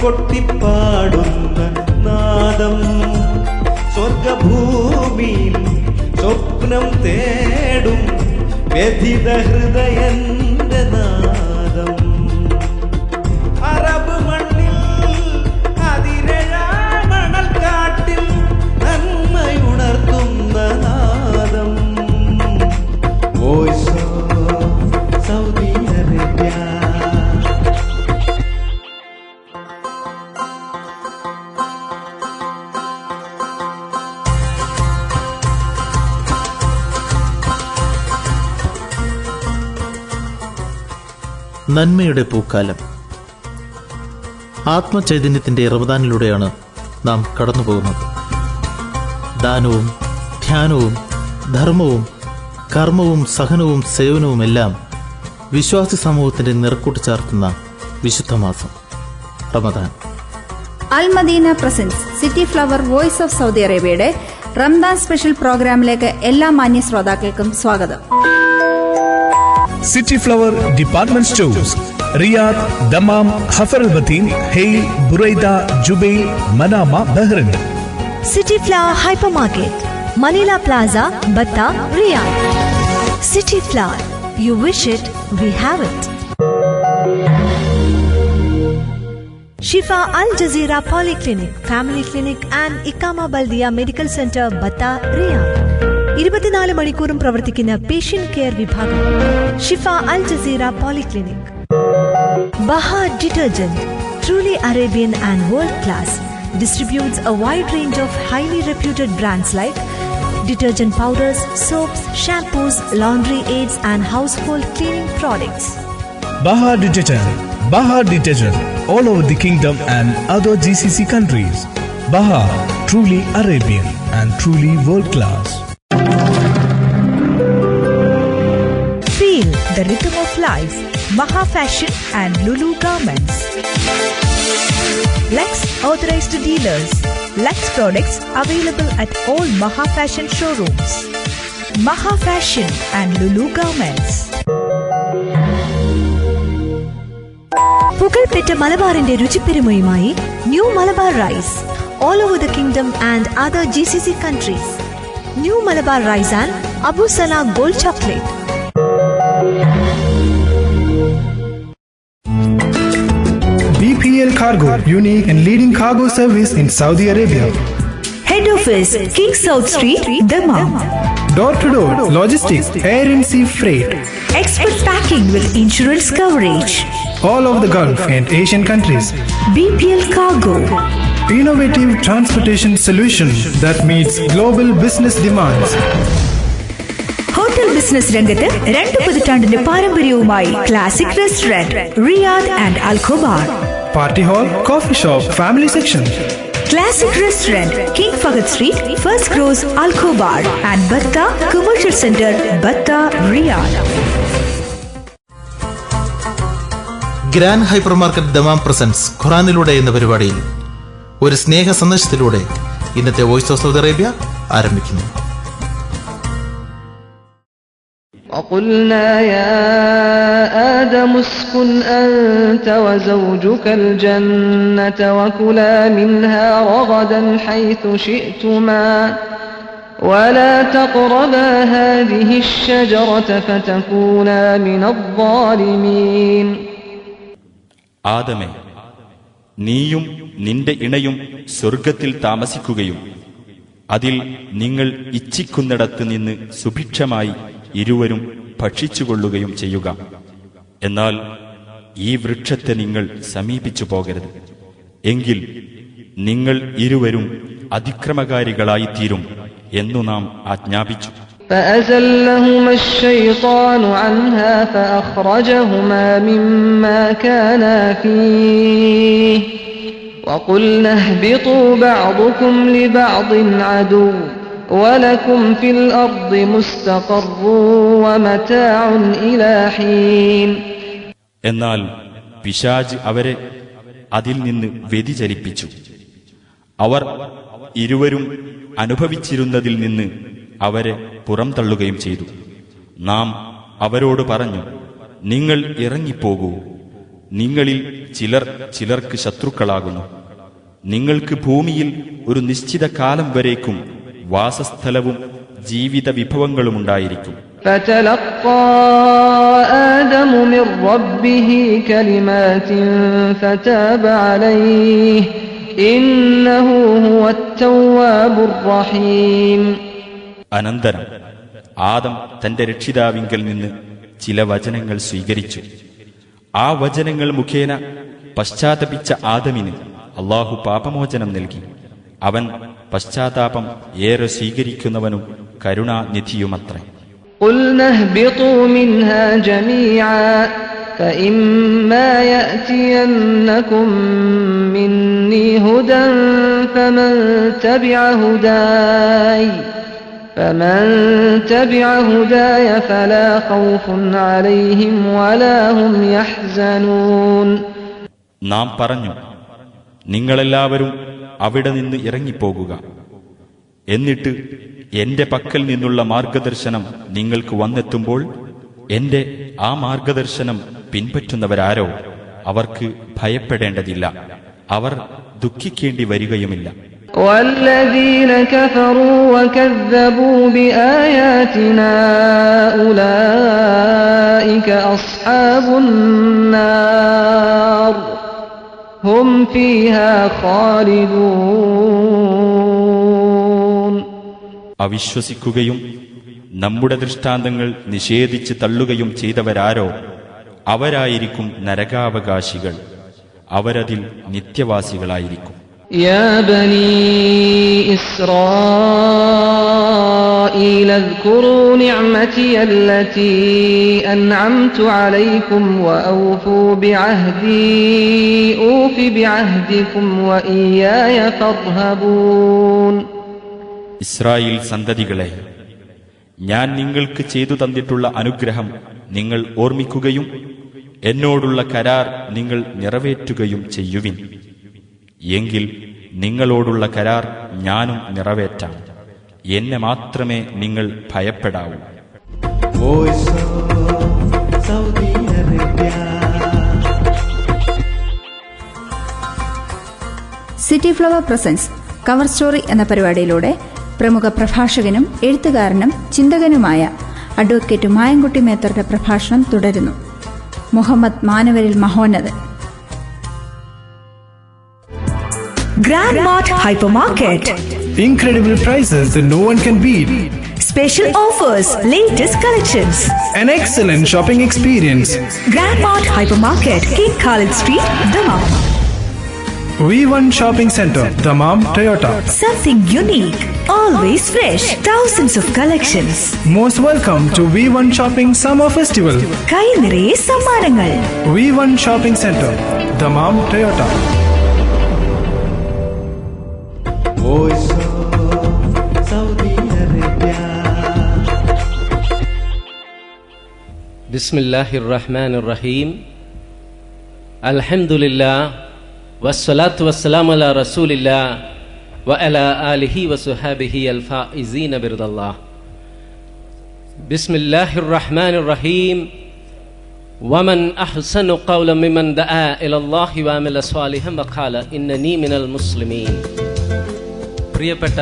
കൊട്ടിപ്പാടുന്ന നാദം സ്വർഗഭൂമിയിൽ സ്വപ്നം തേടും വ്യഥിത ഹൃദയന്റെ നാദം. അറബ് മണ്ണിൽ അതിരഴാമണൽ കാട്ടിൽ നന്മയുണർത്തുന്ന നാദം. Voice of Saudi Arabia. നന്മയുടെ പൂക്കാലം. ആത്മചൈതന്യത്തിൻ്റെ റമദാനിലൂടെയാണ് നാം കടന്നുപോകുന്നത്. ദാനവും ധ്യാനവും ധർമ്മവും കർമ്മവും സഹനവും സേവനവുമെല്ലാം വിശ്വാസി സമൂഹത്തിൻ്റെ നിറക്കൂട്ട് ചാർത്തുന്ന വിശുദ്ധമാസം Ramadan. Al Madina presents City Flower voice of Saudi അറേബ്യയുടെ റംദാൻ സ്പെഷ്യൽ പ്രോഗ്രാമിലേക്ക് എല്ലാ മാന്യ ശ്രോതാക്കൾക്കും സ്വാഗതം. City Flower department stores, Riyadh, Dammam, Hafar al Batin, Hail, Buraidah, Jubail, Manama, Bahrain. City Flower hyper market, Malila plaza, Batha, Riyadh. City Flower, you wish it, we have it. Shifa Al Jazeera Polyclinic, Family Clinic and Ikama Baldia Medical Center, Bata, Riyadh. 24 മണിക്കൂറും പ്രവർത്തിക്കുന്ന patient care വിഭാഗം. Shifa al Jazeera polyclinic. Bahar detergent, truly Arabian and world class, distributes a wide range of highly reputed brands like detergent powders, soaps, shampoos, laundry aids and household cleaning products. Bahar Detergent, all over the kingdom and other GCC countries. Bahar, truly Arabian and truly world class. Feel the rhythm of life. Maha Fashion and Lulu Garments. Lux authorized dealers. Lux products available at all Maha Fashion showrooms. Maha Fashion and Lulu Garments. പുകൾപെറ്റ മലബാറിന്റെ രുചിപ്പെരുമയുമായി new Malabar rice, all over the kingdom and other GCC countries. New Malabar Rice and Abu Sana Gold Chocolate. BPL Cargo, unique and leading cargo service in Saudi Arabia. Head office, King South Street, Dammam. Door-to-door logistics, air and sea freight. Expert packing with insurance coverage. All over the Gulf and Asian countries. BPL Cargo. Innovative transportation solution that meets global business demands. Hotel business രംഗത്ത് 2 പതിറ്റാണ്ടിന്റെ പാരമ്പര്യവുമായി Classic Restaurant, Riyadh and Al Khobar. Party hall, coffee shop, family section. Classic Restaurant, King Fahd Street, first cross, Al Khobar and Batha commercial centre, Batha, Riyadh. Grand hyper market Dammam presents ഖുറാനിലൂടെ എന്ന പരിപാടിയിൽ ഒരു സ്നേഹ സന്ദേശത്തിലൂടെ ഇന്നത്തെ voice of Saudi Arabia ആരംഭിക്കുന്നു. وقلنا يا آدم اسكن أنت وزوجك الجنة وكلا منها رغدا حيث شئتما ولا تقربا هذه الشجرة فتكونا من الظالمين. ആദമേ, നീയും നിന്റെ ഇണയും സ്വർഗത്തിൽ താമസിക്കുകയും അതിൽ നിങ്ങൾ ഇച്ഛിക്കുന്നിടത്ത് നിന്ന് സുഭിക്ഷമായി ഇരുവരും ഭക്ഷിച്ചുകൊള്ളുകയും ചെയ്യുക. എന്നാൽ ഈ വൃക്ഷത്തെ നിങ്ങൾ സമീപിച്ചു പോകരുത്, എങ്കിൽ നിങ്ങൾ ഇരുവരും അതിക്രമകാരികളായിത്തീരും എന്നു നാം ആജ്ഞാപിച്ചു. فأزلهما الشيطان عنها فأخرجهما مما كانا فيه وقلنا اهبطوا بعضكم لبعض عدو ولكم في الأرض مستقر ومتاع إلى حين. എന്നാൽ പിശാച് അവരെ അതിൽ നിന്ന് വ്യതിചലിപ്പിച്ചു. അവർ ഇരുവരും അനുഭവിച്ചിരുന്നതിൽ നിന്ന് അവരെ പുറംതള്ളുകയും ചെയ്തു. നാം അവരോട് പറഞ്ഞു, നിങ്ങൾ ഇറങ്ങിപ്പോകൂ, നിങ്ങളിൽ ചിലർ ചിലർക്ക് ശത്രുക്കളാകുന്നു. നിങ്ങൾക്ക് ഭൂമിയിൽ ഒരു നിശ്ചിത കാലം വരേക്കും വാസസ്ഥലവും ജീവിത വിഭവങ്ങളുമുണ്ടായിരിക്കും. فتلقى آدم من ربه كلمات فتاب عليه إنه هو التواب الرحيم. അനന്തരം ആദം തന്റെ രക്ഷിതാവിങ്കൽ നിന്ന് ചില വചനങ്ങൾ സ്വീകരിച്ചു. ആ വചനങ്ങൾ മുഖേന പശ്ചാത്തപിച്ച ആദമിന് അല്ലാഹു പാപമോചനം നൽകി. അവൻ പശ്ചാത്താപം ഏറെ സ്വീകരിക്കുന്നവനും കരുണാനിധിയുമത്രേ. قُلْنَا اهْبِطُوا مِنْهَا جَمِيعًا فَإِمَّا يَأْتِيَنَّكُم مِّنِّي هُدًى فَمَن تَبِعَ هُدَايَ فَلَا خَوْفٌ عَلَيْهِمْ وَلَا هُمْ يَحْزَنُونَ. നാം പറഞ്ഞു, നിങ്ങളെല്ലാവരും അവിടെ നിന്ന് ഇറങ്ങിപ്പോകുക. എന്നിട്ട് എന്റെ പക്കൽ നിന്നുള്ള മാർഗദർശനം നിങ്ങൾക്ക് വന്നെത്തുമ്പോൾ എന്റെ ആ മാർഗദർശനം പിൻപറ്റുന്നവരാരോ അവർക്ക് ഭയപ്പെടേണ്ടതില്ല, അവർ ദുഃഖിക്കേണ്ടി വരികയുമില്ല. وَالَّذِينَ كَفَرُوا وَكَذَّبُوا بِآيَاتِنَا أُولَئِكَ أَصْحَابُ النَّارِ هُمْ فِيهَا خَالِدُونَ. അവിശ്വസിക്കുകയും നമ്മുടെ ദൃഷ്ടാന്തങ്ങൾ നിഷേധിച്ച് തള്ളുകയും ചെയ്തവരാരോ അവരായിരിക്കും നരകാവകാശികൾ, അവരതിൽ നിത്യവാസികളായിരിക്കും. يا بني إسرائيل اذكروا نعمتي التي أنعمت عليكم وأوفوا بعهدي أوف بعهدكم وإياي فارهبون. ഇസ്രായേൽ സന്തതികളെ, ഞാൻ നിങ്ങൾക്ക് ചെയ്തു തന്നിട്ടുള്ള അനുഗ്രഹം നിങ്ങൾ ഓർമ്മിക്കുകയും എന്നോടുള്ള കരാർ നിങ്ങൾ നിറവേറ്റുകയും ചെയ്യുവിൻ. എങ്കിൽ നിങ്ങളോടുള്ള കരാർ ഞാനും നിറവേറ്റാം. എന്നെ മാത്രമേ നിങ്ങൾ ഭയപ്പെടാവൂ. Voice of Saudi Arabia. City flower presents cover story എന്ന പരിപാടിയിലൂടെ പ്രമുഖ പ്രഭാഷകനും എഴുത്തുകാരനും ചിന്തകനുമായ അഡ്വക്കേറ്റ് മായൻകുട്ടി മേത്തറുടെ പ്രഭാഷണം തുടരുന്നു. Muhammad മാനവരിൽ മഹോന്നതൻ. Grand Mart Hypermarket. Incredible prices that no one can beat. Special offers, latest collections. An excellent shopping experience. Grand Mart Hypermarket, King Khalid Street, Dammam. V1 Shopping Center, Dammam, Toyota. Something unique, always fresh. Thousands of collections. Most welcome to V1 Shopping Summer Festival. കൈ നിറയെ സമ്മാനങ്ങൾ. V1 Shopping Center, Dammam, Toyota. Voice of Saudi Arabia. ബിസ്മില്ലാഹിർ റഹ്മാനിർ റഹീം. അൽഹംദുലില്ലാഹ് വസ്സലാത്തു വസ്സലാമു അലാ റസൂലില്ലാഹ് വഅലാ ആലിഹി വസുഹാബിഹി അൽ ഫായിസീന ബിർദല്ലാഹ്. ബിസ്മില്ലാഹിർ റഹ്മാനിർ റഹീം. വമൻ അഹ്സനു ഖൗലൻ മിമ്മൻ ദആ ഇലല്ലാഹി വഅമില സ്വാലിഹൻ വഖാല ഇന്നനി മിനൽ മുസ്ലിമീൻ. പ്രിയപ്പെട്ട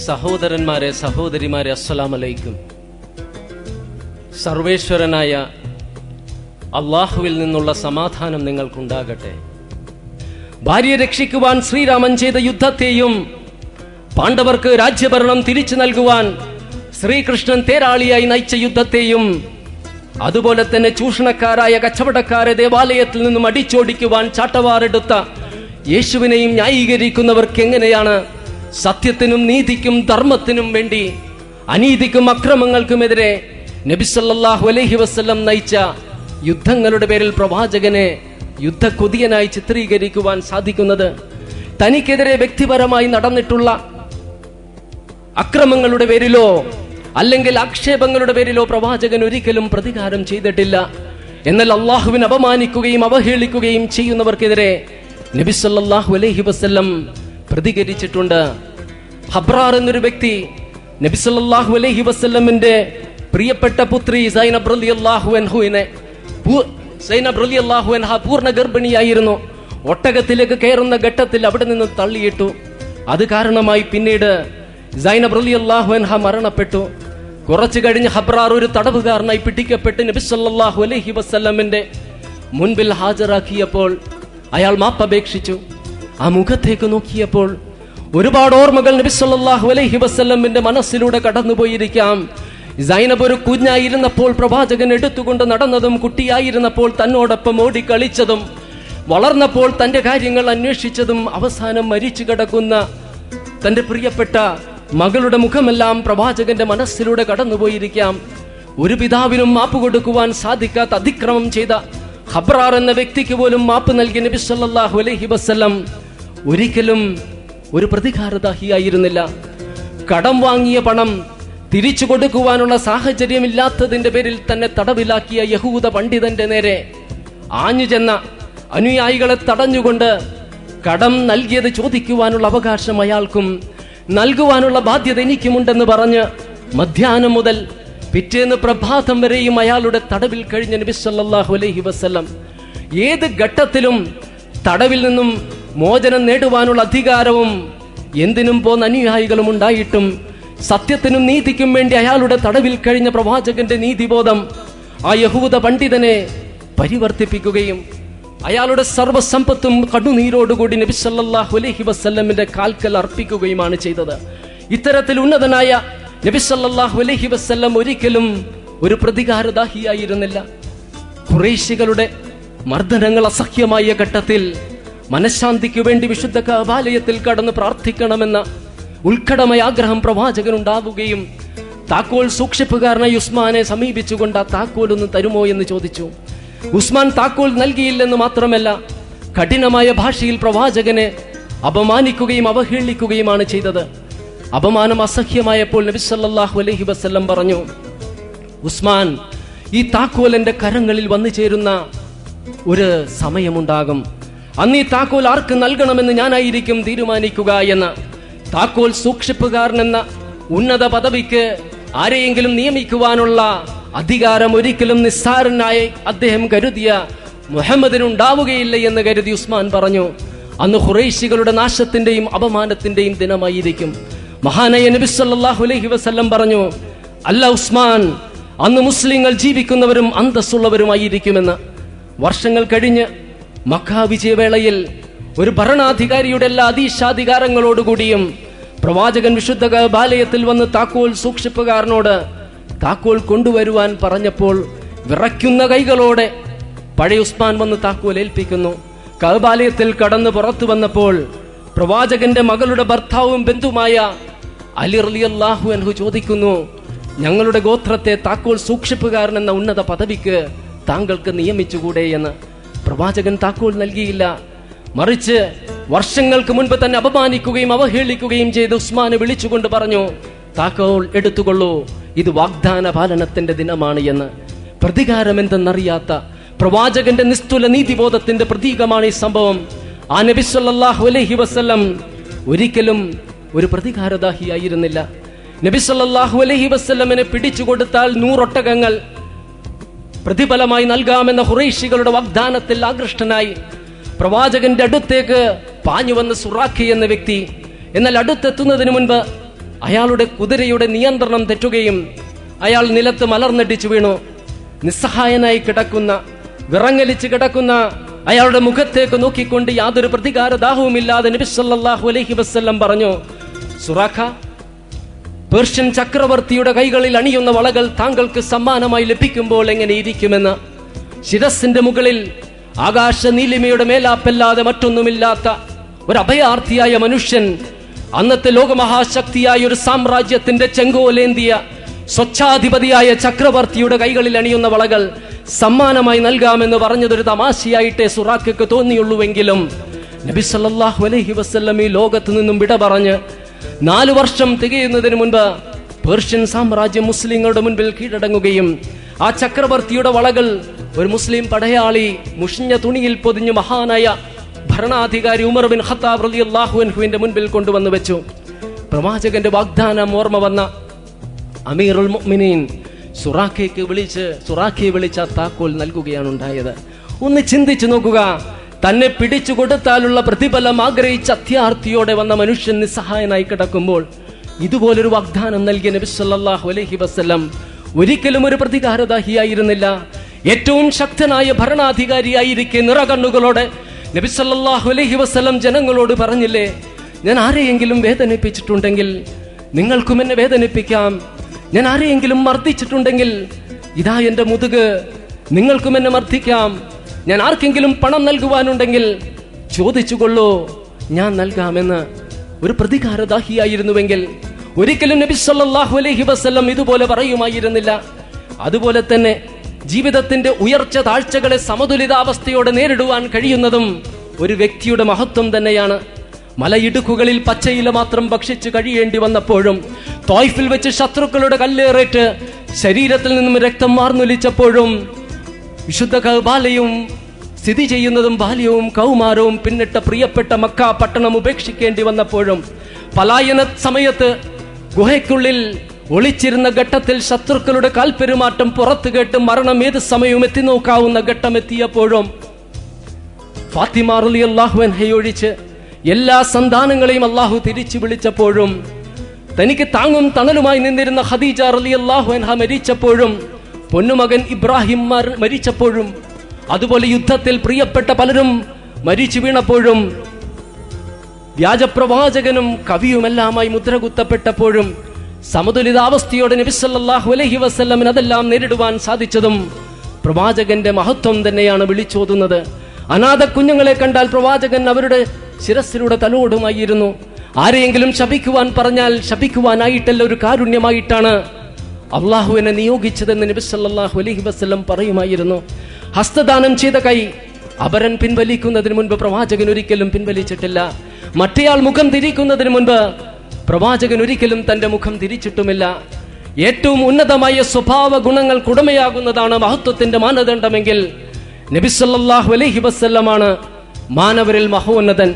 സഹോദരന്മാരെ, സഹോദരിമാരെ, അസ്സലാമു അലൈക്കും. സർവേശ്വരനായ അള്ളാഹുവിൽ നിന്നുള്ള സമാധാനം നിങ്ങൾക്കുണ്ടാകട്ടെ. ഭാര്യയെ രക്ഷിക്കുവാൻ ശ്രീരാമൻ ചെയ്ത യുദ്ധത്തെയും പാണ്ഡവർക്ക് രാജ്യഭരണം തിരിച്ചു നൽകുവാൻ ശ്രീകൃഷ്ണൻ തേരാളിയായി നയിച്ച യുദ്ധത്തെയും അതുപോലെ തന്നെ ചൂഷണക്കാരായ കച്ചവടക്കാരെ ദേവാലയത്തിൽ നിന്നും അടിച്ചോടിക്കുവാൻ ചാട്ടവാറെടുത്ത യേശുവിനെയും ന്യായീകരിക്കുന്നവർക്ക് എങ്ങനെയാണ് സത്യത്തിനും നീതിക്കും ധർമ്മത്തിനും വേണ്ടി അനീതിക്കും അക്രമങ്ങൾക്കുമെതിരെ നബി സല്ലല്ലാഹു അലൈഹി വസല്ലം നയിച്ച യുദ്ധങ്ങളുടെ പേരിൽ പ്രവാചകനെ യുദ്ധക്കൊതിയനായി ചിത്രീകരിക്കുവാൻ സാധിക്കുന്നത്? തനിക്കെതിരെ വ്യക്തിപരമായി നടന്നിട്ടുള്ള അക്രമങ്ങളുടെ പേരിലോ അല്ലെങ്കിൽ ആക്ഷേപങ്ങളുടെ പേരിലോ പ്രവാചകൻ ഒരിക്കലും പ്രതികാരം ചെയ്തിട്ടില്ല. എന്നാൽ അള്ളാഹുവിനെ അപമാനിക്കുകയും അവഹേളിക്കുകയും ചെയ്യുന്നവർക്കെതിരെ നബി സല്ലല്ലാഹു അലൈഹി വസല്ലം പ്രതികരിച്ചിട്ടുണ്ട്. ഹബ്രാർ എന്നൊരു വ്യക്തി നബി സല്ലല്ലാഹു അലൈഹി വസല്ലമിന്റെ പ്രിയപ്പെട്ട പുത്രി സൈനബ് റളിയല്ലാഹു അൻഹുവിനെ സൈനബ് റളിയല്ലാഹു അൻഹ പൂർണ്ണ ഗർഭിണിയായിരുന്നു. ഒട്ടകത്തിലേക്ക് കയറുന്ന ഘട്ടത്തിൽ അവിടെ നിന്ന് തള്ളിയിട്ടു. അത് കാരണമായി പിന്നീട് സൈനബ് റളിയല്ലാഹു അൻഹ മരണപ്പെട്ടു. കുറച്ചു കഴിഞ്ഞ് ഹബ്രാർ ഒരു തടവുകാരനായി പിടിക്കപ്പെട്ട് നബി സല്ലല്ലാഹു അലൈഹി വസല്ലമിന്റെ മുൻപിൽ ഹാജരാക്കിയപ്പോൾ അയാൾ മാപ്പപേക്ഷിച്ചു. ആ മുഖത്തേക്ക് നോക്കിയപ്പോൾ ഒരുപാട് ഓർമ്മകൾ നബി സല്ലല്ലാഹു അലൈഹി വസല്ലമിന്റെ മനസ്സിലൂടെ കടന്നുപോയിരിക്കാം. സൈനബ് ഒരു കുഞ്ഞായിരുന്നപ്പോൾ പ്രവാചകൻ എടുത്തുകൊണ്ട് നടന്നതും, കുട്ടിയായിരുന്നപ്പോൾ തന്നോടൊപ്പം ഓടിക്കളിച്ചതും, വളർന്നപ്പോൾ തന്റെ കാര്യങ്ങൾ അന്വേഷിച്ചതും, അവസാനം മരിച്ചു കിടക്കുന്ന തന്റെ പ്രിയപ്പെട്ട മകളുടെ മുഖമെല്ലാം പ്രവാചകന്റെ മനസ്സിലൂടെ കടന്നുപോയിരിക്കാം. ഒരു പിതാവിനും മാപ്പ് കൊടുക്കുവാൻ സാധിക്കാത്ത അതിക്രമം ചെയ്ത ഹബ്രാർ എന്ന വ്യക്തിക്ക് പോലും മാപ്പ് നൽകിയ നബി സല്ലല്ലാഹു അലൈഹി വസല്ലം ഒരിക്കലും ഒരു പ്രതികാരദാഹിയായിരുന്നില്ല. കടം വാങ്ങിയ പണം തിരിച്ചു കൊടുക്കുവാനുള്ള സാഹചര്യമില്ലാത്തതിന്റെ പേരിൽ തന്നെ തടവിലാക്കിയ യഹൂദ പണ്ഡിതന്റെ നേരെ ആഞ്ഞു ചെന്ന അനുയായികളെ തടഞ്ഞുകൊണ്ട് കടം നൽകിയത് ചോദിക്കുവാനുള്ള അവകാശം അയാൾക്കും നൽകുവാനുള്ള ബാധ്യത എനിക്കുമുണ്ടെന്ന് പറഞ്ഞ് മധ്യാഹ്നം മുതൽ പിറ്റേന്ന് പ്രഭാതം വരെയും അയാളുടെ തടവിൽ കഴിഞ്ഞ നബി സല്ലല്ലാഹു അലൈഹി വസല്ലം ഏത് ഘട്ടത്തിലും തടവിൽ നിന്നും മോചനം നേടുവാനുള്ള അധികാരവും എന്തിനും പോന്ന അനുയായികളും ഉണ്ടായിട്ടും സത്യത്തിനും നീതിക്കും വേണ്ടി അയാളുടെ തടവിൽ കഴിഞ്ഞ പ്രവാചകന്റെ നീതിബോധം ആ യഹൂദ പണ്ഡിതനെ പരിവർത്തിപ്പിക്കുകയും അയാളുടെ സർവ്വസമ്പത്തും കണ്ണുനീരോടുകൂടി നബി സല്ലല്ലാഹു അലൈഹി വസല്ലമിന്റെ കാൽക്കൽ അർപ്പിക്കുകയുമാണ് ചെയ്തത്. ഇത്തരത്തിൽ ഉന്നതനായ നബി സല്ലല്ലാഹു അലൈഹി വസല്ലം ഒരിക്കലും ഒരു പ്രതികാരദാഹിയായിരുന്നില്ല. ഖുറൈശികളുടെ മർദ്ദനങ്ങൾ അസഹ്യമായ ഘട്ടത്തിൽ മനഃശാന്തിക്ക് വേണ്ടി വിശുദ്ധ കഅബാലയത്തിൽ കടന്ന് പ്രാർത്ഥിക്കണമെന്ന ഉത്കടമായ ആഗ്രഹം പ്രവാചകൻ ഉണ്ടാവുകയും താക്കോൽ സൂക്ഷിപ്പുകാരനായി ഉസ്മാനെ സമീപിച്ചുകൊണ്ട് ആ താക്കോൽ ഒന്ന് തരുമോ എന്ന് ചോദിച്ചു. ഉസ്മാൻ താക്കോൽ നൽകിയില്ലെന്ന് മാത്രമല്ല, കഠിനമായ ഭാഷയിൽ പ്രവാചകനെ അപമാനിക്കുകയും അവഹേളിക്കുകയുമാണ് ചെയ്തത്. അപമാനം അസഹ്യമായപ്പോൾ നബി സല്ലല്ലാഹു അലൈഹി വസല്ലം പറഞ്ഞു, ഉസ്മാൻ, ഈ താക്കോൽ എന്റെ കരങ്ങളിൽ വന്നു ചേരുന്ന ഒരു സമയമുണ്ടാകും. അന്ന് ഈ താക്കോൽ ആർക്ക് നൽകണമെന്ന് ഞാനായിരിക്കും തീരുമാനിക്കുക എന്ന്. താക്കോൽ സൂക്ഷിപ്പുകാരൻ എന്ന ഉന്നത പദവിക്ക് ആരെയെങ്കിലും നിയമിക്കുവാനുള്ള അധികാരം ഒരിക്കലും നിസ്സാരനായി അദ്ദേഹം കരുതിയ മുഹമ്മദിനുണ്ടാവുകയില്ല എന്ന് കരുതി ഉസ്മാൻ പറഞ്ഞു, അന്ന് ഖുറൈശികളുടെ നാശത്തിന്റെയും അപമാനത്തിന്റെയും ദിനമായിരിക്കും. മഹാനായ നബി സല്ലല്ലാഹു അലൈഹി വസല്ലം പറഞ്ഞു, അല്ല ഉസ്മാൻ, അന്ന് മുസ്ലിങ്ങൾ ജീവിക്കുന്നവരും അന്തസ്സുള്ളവരുമായിരിക്കുമെന്ന്. വർഷങ്ങൾ കഴിഞ്ഞ് മക്ക വിജയവേളയിൽ ഒരു ഭരണാധികാരിയുടെ എല്ലാ അധീശാധികാരങ്ങളോടുകൂടിയും പ്രവാചകൻ വിശുദ്ധ കഅബാലയത്തിൽ വന്ന് താക്കോൽ സൂക്ഷിപ്പുകാരനോട് താക്കോൽ കൊണ്ടുവരുവാൻ പറഞ്ഞപ്പോൾ വിറയ്ക്കുന്ന കൈകളോടെ പഴയ ഉസ്മാൻ വന്ന് താക്കോൽ ഏൽപ്പിക്കുന്നു. കഅബാലയത്തിൽ കടന്ന് പുറത്തു വന്നപ്പോൾ പ്രവാചകന്റെ മകളുടെ ഭർത്താവും ബന്ധുമായ അലി റളിയല്ലാഹു അൻഹു ചോദിക്കുന്നു, ഞങ്ങളുടെ ഗോത്രത്തെ താക്കോൽ സൂക്ഷിപ്പുകാരൻ എന്ന ഉന്നത പദവിക്ക് താങ്കൾക്ക് നിയമിച്ചുകൂടെ എന്ന്. പ്രവാചകൻ താക്കോൽ നൽകിയില്ല. മറിച്ച് വർഷങ്ങൾക്ക് മുൻപ് തന്നെ അപമാനിക്കുകയും അവഹേളിക്കുകയും ചെയ്ത് ഉസ്മാനെ വിളിച്ചുകൊണ്ട് പറഞ്ഞു, താക്കോൽ എടുത്തുകൊള്ളൂ, ഇത് വാഗ്ദാന പാലനത്തിന്റെ ദിനമാണ് എന്ന്. പ്രതികാരം എന്തെന്നറിയാത്ത പ്രവാചകന്റെ നിസ്തുല നീതിബോധത്തിന്റെ പ്രതീകമാണ് ഈ സംഭവം. ആ നബി സല്ലല്ലാഹു അലൈഹി വസല്ലം ഒരിക്കലും ഒരു പ്രതികാരദാഹിയായിരുന്നില്ല. നബി സല്ലല്ലാഹു അലൈഹി വസല്ലമിനെ പിടിച്ചു കൊടുത്താൽ 100 ഒട്ടകങ്ങൾ പ്രതിഫലമായി നൽകാമെന്ന ഖുറൈശികളുടെ വാഗ്ദാനത്തിൽ ആകൃഷ്ടനായി പ്രവാചകന്റെ അടുത്തേക്ക് പാഞ്ഞു വന്ന സുറാഖി എന്ന വ്യക്തി. എന്നാൽ അടുത്തെത്തുന്നതിന് മുൻപ് അയാളുടെ കുതിരയുടെ നിയന്ത്രണം തെറ്റുകയും അയാൾ നിലത്ത് മലർന്നടിച്ചു വീണു. നിസ്സഹായനായി കിടക്കുന്ന, വിറങ്ങലിച്ച് കിടക്കുന്ന അയാളുടെ മുഖത്തേക്ക് നോക്കിക്കൊണ്ട് യാതൊരു പ്രതികാരദാഹവുമില്ലാതെ നബി സല്ലല്ലാഹു അലൈഹി വസല്ലം പറഞ്ഞു, സുറാഖ, പേർഷ്യൻ ചക്രവർത്തിയുടെ കൈകളിൽ അണിയുന്ന വളകൾ താങ്കൾക്ക് സമ്മാനമായി ലഭിക്കുമ്പോൾ എങ്ങനെ ഇരിക്കുമെന്ന്. ശിരസിന്റെ മുകളിൽ ആകാശ നീലിമയുടെ മേലാപ്പല്ലാതെ മറ്റൊന്നുമില്ലാത്ത ഒരു അഭയാർത്ഥിയായ മനുഷ്യൻ അന്നത്തെ ലോകമഹാശക്തിയായ ഒരു സാമ്രാജ്യത്തിന്റെ ചെങ്കോലേന്തിയ സ്വച്ഛാധിപതിയായ ചക്രവർത്തിയുടെ കൈകളിൽ അണിയുന്ന വളകൾ സമ്മാനമായി നൽകാമെന്ന് പറഞ്ഞതൊരു തമാശയായിട്ടേ സുറാഖയ്ക്ക് തോന്നിയുള്ളൂവെങ്കിലും നബി സല്ലല്ലാഹു അലൈഹി വസല്ലം ഈ ലോകത്ത് നിന്നും വിട പറഞ്ഞ് 4 വർഷം തികയുന്നതിന് മുൻപ് പേർഷ്യൻ സാമ്രാജ്യം മുസ്ലിങ്ങളുടെ മുൻപിൽ കീഴടങ്ങുകയും ആ ചക്രവർത്തിയുടെ വളകൾ ഒരു മുസ്ലിം പടയാളി മുഷിഞ്ഞ തുണിയിൽ പൊതിഞ്ഞ് മഹാനായ ഭരണാധികാരി ഉമർ ബിൻ ഖത്താബ് റളിയല്ലാഹു അൻഹുവിന്റെ മുൻപിൽ കൊണ്ടുവന്നു വെച്ചു. പ്രവാചകന്റെ വാഗ്ദാനം ഓർമ്മ വന്ന അമീറുൽ മുഅ്മിനീൻ സുറാഖയെ വിളിച്ച താക്കോൽ നൽകുകയാണ് ഉണ്ടായത്. ഒന്ന് ചിന്തിച്ചു നോക്കുക. തന്നെ പിടിച്ചു കൊടുത്താലുള്ള പ്രതിഫലം ആഗ്രഹിച്ച അത്യാർത്ഥിയോടെ വന്ന മനുഷ്യൻ നിസ്സഹായനായി കിടക്കുമ്പോൾ ഇതുപോലൊരു വാഗ്ദാനം നൽകിയ നബി സല്ലല്ലാഹു അലൈഹി വസല്ലം ഒരിക്കലും ഒരു പ്രതികാരദാഹിയായിരുന്നില്ല. ഏറ്റവും ശക്തനായ ഭരണാധികാരിയായിരിക്കെ നിറകണ്ണുകളോടെ നബി സല്ലല്ലാഹു അലൈഹി വസല്ലം ജനങ്ങളോട് പറഞ്ഞില്ലേ, ഞാൻ ആരെയെങ്കിലും വേദനിപ്പിച്ചിട്ടുണ്ടെങ്കിൽ നിങ്ങൾക്കും എന്നെ വേദനിപ്പിക്കാം. ഞാൻ ആരെയെങ്കിലും മർദ്ദിച്ചിട്ടുണ്ടെങ്കിൽ ഇതാ എന്റെ മുതുക്, നിങ്ങൾക്കും എന്നെ മർദ്ദിക്കാം. ഞാൻ ആർക്കെങ്കിലും പണം നൽകുവാനുണ്ടെങ്കിൽ ചോദിച്ചുകൊള്ളൂ, ഞാൻ നൽകാമെന്ന്. ഒരു പ്രതികാരദാഹിയായിരുന്നുവെങ്കിൽ ഒരിക്കലും നബി സല്ലല്ലാഹു അലൈഹി വസല്ലം ഇതുപോലെ പറയുമായിരുന്നില്ല. അതുപോലെ തന്നെ ജീവിതത്തിന്റെ ഉയർച്ച താഴ്ചകളെ സമതുലിതാവസ്ഥയോടെ നേരിടുവാൻ കഴിയുന്നതും ഒരു വ്യക്തിയുടെ മഹത്വം തന്നെയാണ്. മലയിടുക്കുകളിൽ പച്ചയില മാത്രം ഭക്ഷിച്ച് കഴിയേണ്ടി വന്നപ്പോഴും, ത്വായിഫിൽ വെച്ച് ശത്രുക്കളുടെ കല്ലേറേറ്റ് ശരീരത്തിൽ നിന്നും രക്തം മാർന്നൊലിച്ചപ്പോഴും, വിശുദ്ധ കഅബയും സ്ഥിതി ചെയ്യുന്നതും ബാല്യവും കൗമാരവും പിന്നിട്ട പ്രിയപ്പെട്ട മക്ക പട്ടണം ഉപേക്ഷിക്കേണ്ടി വന്നപ്പോഴും, പലായന സമയത്ത് ഗുഹയ്ക്കുള്ളിൽ ഒളിച്ചിരുന്ന ഘട്ടത്തിൽ ശത്രുക്കളുടെ കാൽപെരുമാറ്റം പുറത്തു കേട്ട് മരണം ഏത് സമയവും എത്തി നോക്കാവുന്ന ഘട്ടം എത്തിയപ്പോഴും, ഫാത്തിമ റളിയല്ലാഹു അൻഹയൊഴിച്ച് എല്ലാ സന്താനങ്ങളെയും അള്ളാഹു തിരിച്ചു വിളിച്ചപ്പോഴും, തനിക്ക് താങ്ങും തണലുമായി നിന്നിരുന്ന ഖദീജ റളിയല്ലാഹു അൻഹ മരിച്ചപ്പോഴും, പൊന്നുമകൻ ഇബ്രാഹിം മരിച്ചപ്പോഴും, അതുപോലെ യുദ്ധത്തിൽ പ്രിയപ്പെട്ട പലരും മരിച്ചു വീണപ്പോഴും, വ്യാജപ്രവാചകനും കവിയുമെല്ലാമായി മുദ്രകുത്തപ്പെട്ടപ്പോഴും, സമതുലിതാവസ്ഥയോടെ നബി സല്ലല്ലാഹു അലൈഹി വസല്ലമിന് അതെല്ലാം നേരിടുവാൻ സാധിച്ചതും പ്രവാചകന്റെ മഹത്വം തന്നെയാണ് വിളിച്ചോതുന്നത്. അനാഥ കുഞ്ഞുങ്ങളെ കണ്ടാൽ പ്രവാചകൻ അവരുടെ ശിരസിലൂടെ തലോടുമായിരുന്നു. ആരെയെങ്കിലും ശപിക്കുവാൻ പറഞ്ഞാൽ ശപിക്കുവാനായിട്ടല്ല, ഒരു കാരുണ്യമായിട്ടാണ് അള്ളാഹുവിനെ നിയോഗിച്ചതെന്ന് നബി സല്ലല്ലാഹു അലൈഹി വസല്ലം പറയുമായിരുന്നു. ഹസ്തദാനം ചെയ്ത കൈ അപരൻ പിൻവലിക്കുന്നതിന് മുൻപ് പ്രവാചകൻ ഒരിക്കലും പിൻവലിച്ചിട്ടില്ല. മറ്റേയാൾ മുഖം തിരിക്കുന്നതിന് മുൻപ് പ്രവാചകൻ ഒരിക്കലും തന്റെ മുഖം തിരിച്ചിട്ടുമില്ല. ഏറ്റവും ഉന്നതമായ സ്വഭാവ ഗുണങ്ങൾക്കുടമയാകുന്നതാണ് മഹത്വത്തിന്റെ മാനദണ്ഡമെങ്കിൽ നബി സല്ലല്ലാഹു അലൈഹി വസല്ലമാണ് മാനവരിൽ മഹോന്നതൻ.